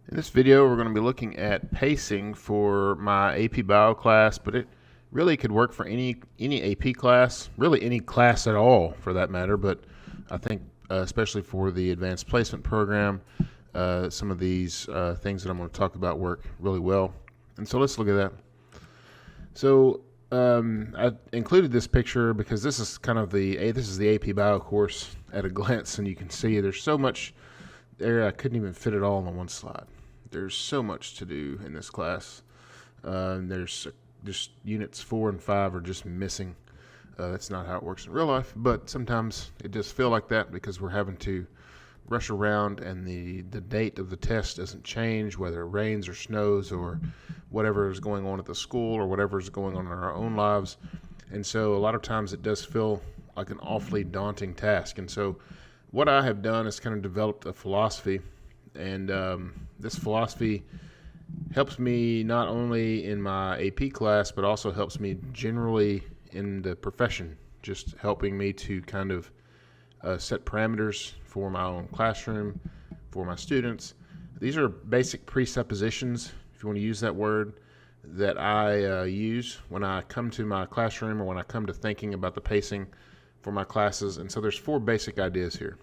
In this video, we're going to be looking at pacing for my AP Bio class, but it really could work for any AP class, really any class at all for that matter. But I think especially for the advanced placement program, some of these things that I'm going to talk about work really well. And so let's look at that. So I included this picture because this is kind of this is the AP Bio course at a glance, and you can see there's so much there. I couldn't even fit it all on one slide. There's so much to do in this class. There's just units 4 and 5 are just missing. That's not how it works in real life, but sometimes it does feel like that because we're having to rush around and the date of the test doesn't change, whether it rains or snows or whatever is going on at the school or whatever is going on in our own lives. And so a lot of times it does feel like an awfully daunting task. And so what I have done is kind of developed a philosophy, and this philosophy helps me not only in my AP class, but also helps me generally in the profession, just helping me to kind of set parameters for my own classroom, for my students. These are basic presuppositions, if you want to use that word, that I use when I come to my classroom or when I come to thinking about the pacing for my classes. And so there's 4 basic ideas here.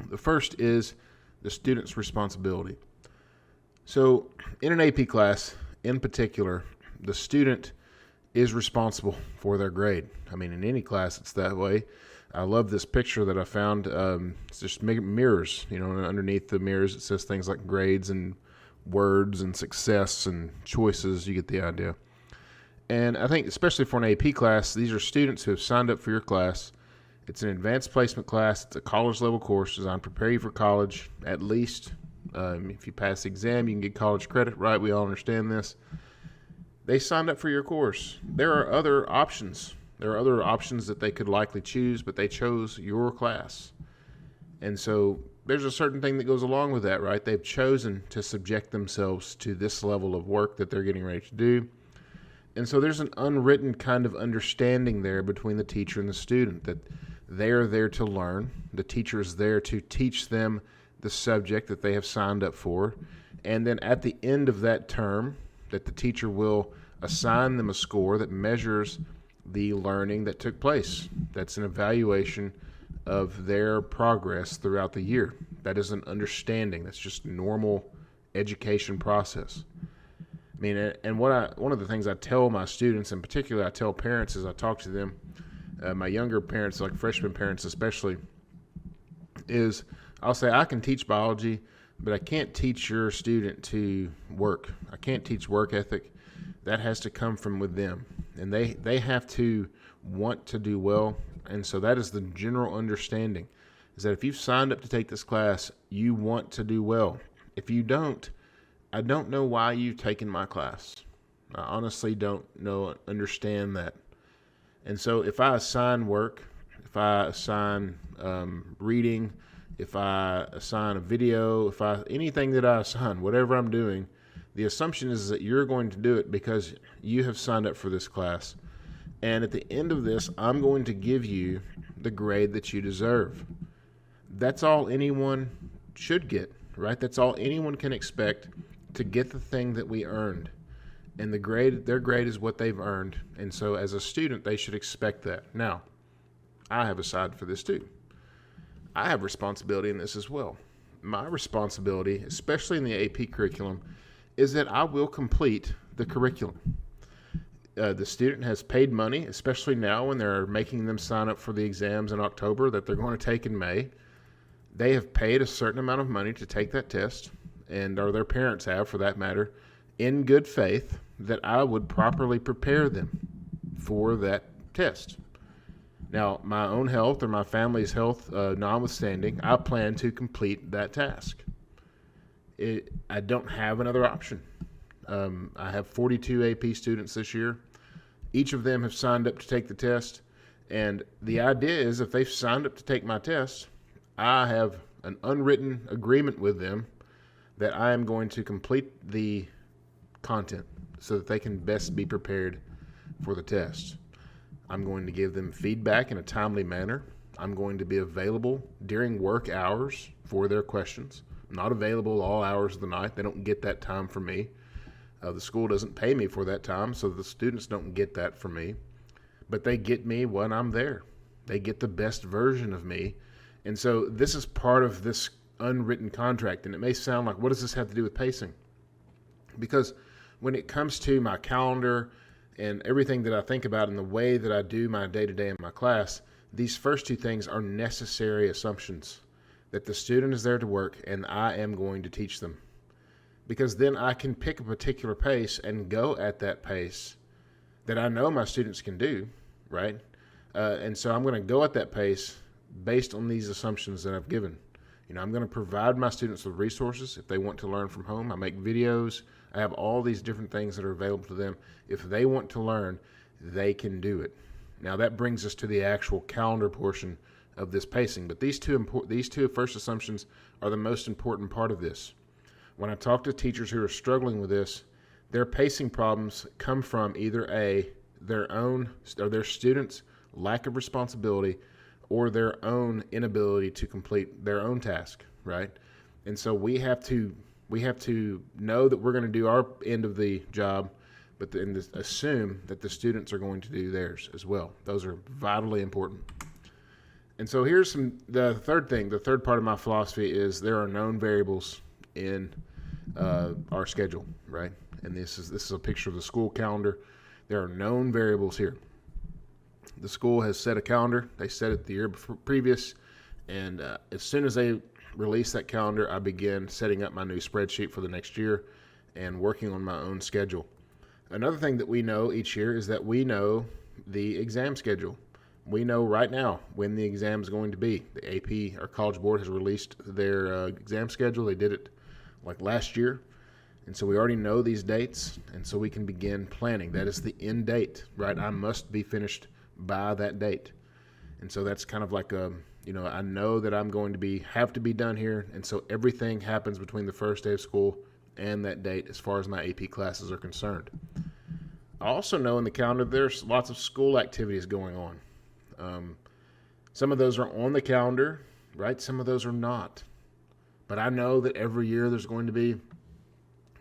The first is the student's responsibility. So in an AP class, in particular, the student is responsible for their grade. I mean, in any class, it's that way. I love this picture that I found. It's just mirrors, and underneath the mirrors, it says things like grades and words and success and choices. You get the idea. And I think especially for an AP class, these are students who have signed up for your class. It's an advanced placement class. It's a college level course designed to prepare you for college. At least if you pass the exam, you can get college credit, right? We all understand this. They signed up for your course. There are other options. There are other options that they could likely choose, but they chose your class. And so there's a certain thing that goes along with that, right? They've chosen to subject themselves to this level of work that they're getting ready to do. And so there's an unwritten kind of understanding there between the teacher and the student that they're there to learn. The teacher is there to teach them the subject that they have signed up for. And then at the end of that term, that the teacher will assign them a score that measures the learning that took place. That's an evaluation of their progress throughout the year. That is an understanding. That's just normal education process. I mean, and one of the things I tell my students, in particular, I tell parents as I talk to them, my younger parents, like freshman parents especially, is I'll say I can teach biology, but I can't teach your student to work. I can't teach work ethic. That has to come from with them, and they have to want to do well. And so that is the general understanding, is that if you've signed up to take this class, you want to do well. If you don't, I don't know why you've taken my class. I honestly don't understand that. And so if I assign work, if I assign reading, if I assign a video, anything that I assign, whatever I'm doing, the assumption is that you're going to do it because you have signed up for this class. And at the end of this, I'm going to give you the grade that you deserve. That's all anyone should get, right? That's all anyone can expect, to get the thing that we earned. And their grade is what they've earned. And so as a student, they should expect that. Now, I have a side for this too. I have responsibility in this as well. My responsibility, especially in the AP curriculum, is that I will complete the curriculum. The student has paid money, especially now when they're making them sign up for the exams in October that they're going to take in May. They have paid a certain amount of money to take that test, or their parents have for that matter, in good faith that I would properly prepare them for that test. Now, my own health or my family's health notwithstanding, I plan to complete that task. I don't have another option. I have 42 AP students this year. Each of them have signed up to take the test. And the idea is if they've signed up to take my test, I have an unwritten agreement with them that I am going to complete the content so that they can best be prepared for the test. I'm going to give them feedback in a timely manner. I'm going to be available during work hours for their questions, I'm not available all hours of the night. They don't get that time from me. The school doesn't pay me for that time, so the students don't get that from me. But they get me when I'm there. They get the best version of me. And so this is part of this unwritten contract. And it may sound like, what does this have to do with pacing? Because when it comes to my calendar and everything that I think about and the way that I do my day-to-day in my class, these first two things are necessary assumptions, that the student is there to work and I am going to teach them. Because then I can pick a particular pace and go at that pace that I know my students can do, right? And so I'm going to go at that pace based on these assumptions that I've given. I'm going to provide my students with resources if they want to learn from home. I make videos. I have all these different things that are available to them. If they want to learn, they can do it. Now that brings us to the actual calendar portion of this pacing. But these two first assumptions are the most important part of this. When I talk to teachers who are struggling with this, their pacing problems come from either their students' lack of responsibility or their own inability to complete their own task, right? And so we have to know that we're going to do our end of the job, but then assume that the students are going to do theirs as well. Those are vitally important. And so here's the third thing. The third part of my philosophy is there are known variables in our schedule, right? And this is a picture of the school calendar. There are known variables here. The school has set a calendar. They set it the year previous, and as soon as they release that calendar, I begin setting up my new spreadsheet for the next year and working on my own schedule. Another thing that we know each year is that we know the exam schedule. We know right now when the exam is going to be. The AP, our College Board, has released their exam schedule. They did it like last year. And so we already know these dates, and so we can begin planning. That is the end date, right? I must be finished by that date. And so that's kind of like I know that I'm going to have to be done here, and so everything happens between the first day of school and that date as far as my AP classes are concerned. I also know in the calendar there's lots of school activities going on. Some of those are on the calendar, right? Some of those are not. But I know that every year there's going to be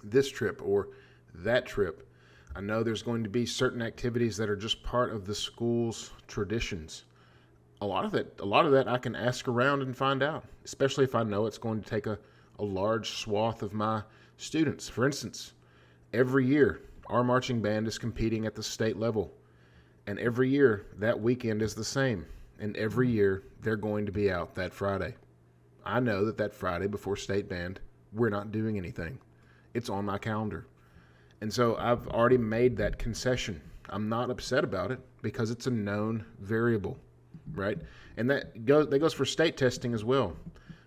this trip or that trip. I know there's going to be certain activities that are just part of the school's traditions. A lot of that I can ask around and find out, especially if I know it's going to take a large swath of my students. For instance, every year our marching band is competing at the state level, and every year that weekend is the same, and every year they're going to be out that Friday. I know that Friday before state band, we're not doing anything. It's on my calendar. And so I've already made that concession. I'm not upset about it because it's a known variable, right? And that goes for state testing as well.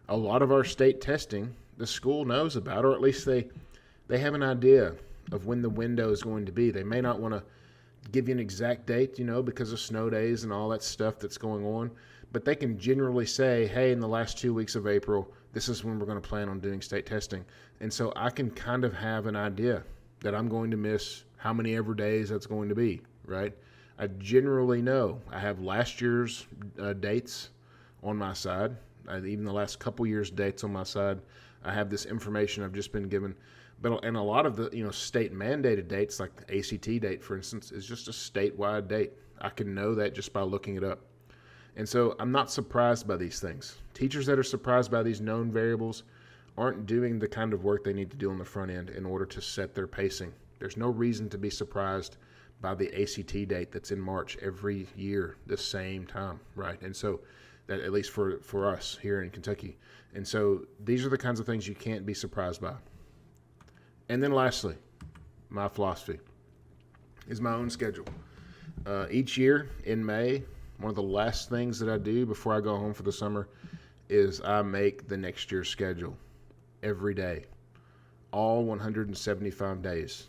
A lot of our state testing, the school knows about, or at least they have an idea of when the window is going to be. They may not want to give you an exact date, because of snow days and all that stuff that's going on, but they can generally say, hey, in the last 2 weeks of April, this is when we're going to plan on doing state testing. And so I can kind of have an idea that I'm going to miss how many ever days that's going to be, right? I generally know. I have last year's dates on my side, even the last couple years' dates on my side. I have this information I've just been given. And a lot of the state mandated dates, like the ACT date, for instance, is just a statewide date. I can know that just by looking it up. And so I'm not surprised by these things. Teachers that are surprised by these known variables aren't doing the kind of work they need to do on the front end in order to set their pacing. There's no reason to be surprised by the ACT date that's in March every year, the same time, right? And so that, at least for us here in Kentucky. And so these are the kinds of things you can't be surprised by. And then lastly, my philosophy is my own schedule. Each year in May, one of the last things that I do before I go home for the summer is I make the next year's schedule every day. All 175 days,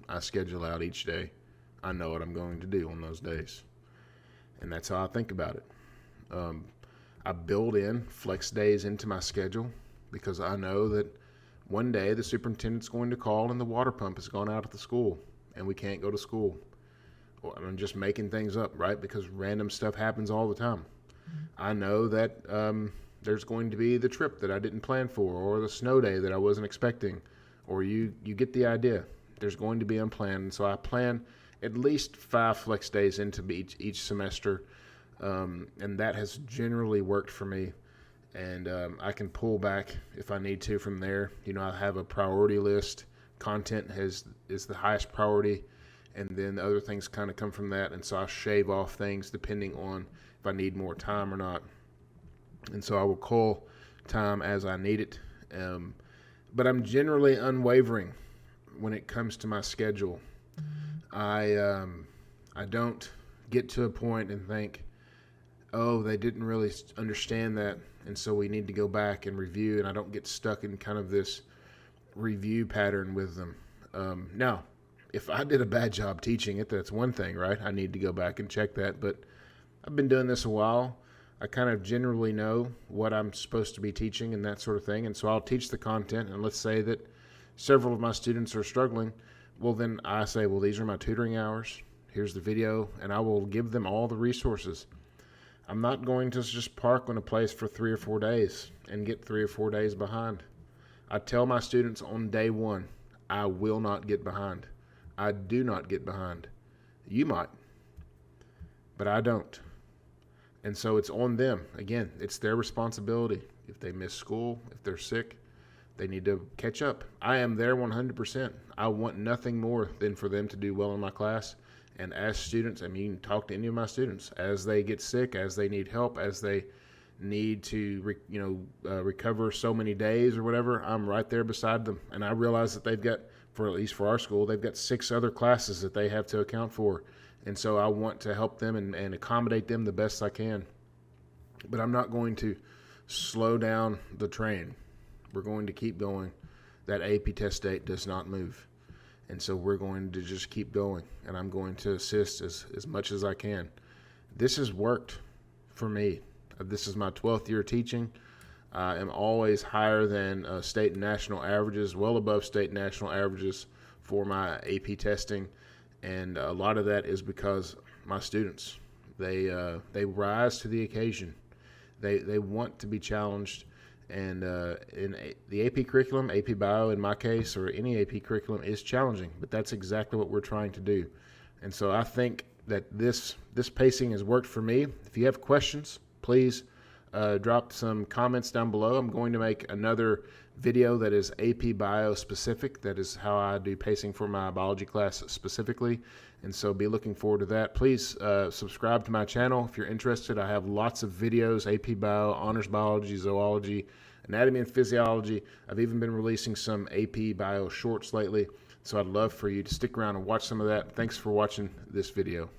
I schedule out each day. I know what I'm going to do on those days. And that's how I think about it. I build in flex days into my schedule because I know that one day the superintendent's going to call and the water pump has gone out at the school and we can't go to school. Well, I'm just making things up, right? Because random stuff happens all the time. I know that There's going to be the trip that I didn't plan for, or the snow day that I wasn't expecting, or you get the idea. There's going to be unplanned, and so I plan at least 5 flex days into each semester, and that has generally worked for me. And I can pull back if I need to from there. I have a priority list. Content is the highest priority, and then the other things kind of come from that. And so I shave off things depending on if I need more time or not. And so I will call time as I need it. But I'm generally unwavering when it comes to my schedule. I don't get to a point and think, oh, they didn't really understand that, and so we need to go back and review, and I don't get stuck in kind of this review pattern with them. Now, if I did a bad job teaching it, that's one thing, right? I need to go back and check that, but I've been doing this a while. I kind of generally know what I'm supposed to be teaching and that sort of thing, and so I'll teach the content, and let's say that several of my students are struggling. Well, then I say, well, these are my tutoring hours. Here's the video, and I will give them all the resources. I'm not going to just park on a place for 3 or 4 days and get 3 or 4 days behind. I tell my students on day one, I will not get behind. I do not get behind. You might, but I don't. And so it's on them. Again, it's their responsibility. If they miss school, if they're sick, they need to catch up. I am there 100%. I want nothing more than for them to do well in my class. And as students, talk to any of my students as they get sick, as they need help, as they need to, recover so many days or whatever. I'm right there beside them, and I realize that they've got, at least for our school, they've got 6 other classes that they have to account for, and so I want to help them and accommodate them the best I can. But I'm not going to slow down the train. We're going to keep going. That AP test date does not move. And so we're going to just keep going, and I'm going to assist as much as I can. This has worked for me. This is my 12th year teaching. I am always higher than state and national averages, well above state and national averages for my AP testing. And a lot of that is because my students, they rise to the occasion. They want to be challenged. And in the AP curriculum, AP Bio in my case, or any AP curriculum is challenging, but that's exactly what we're trying to do. And so I think that this pacing has worked for me. If you have questions, please drop some comments down below. I'm going to make another video that is AP Bio specific. That is how I do pacing for my biology class specifically. And so be looking forward to that. Please subscribe to my channel if you're interested. I have lots of videos, AP Bio, Honors Biology, Zoology, Anatomy and Physiology. I've even been releasing some AP Bio shorts lately. So I'd love for you to stick around and watch some of that. Thanks for watching this video.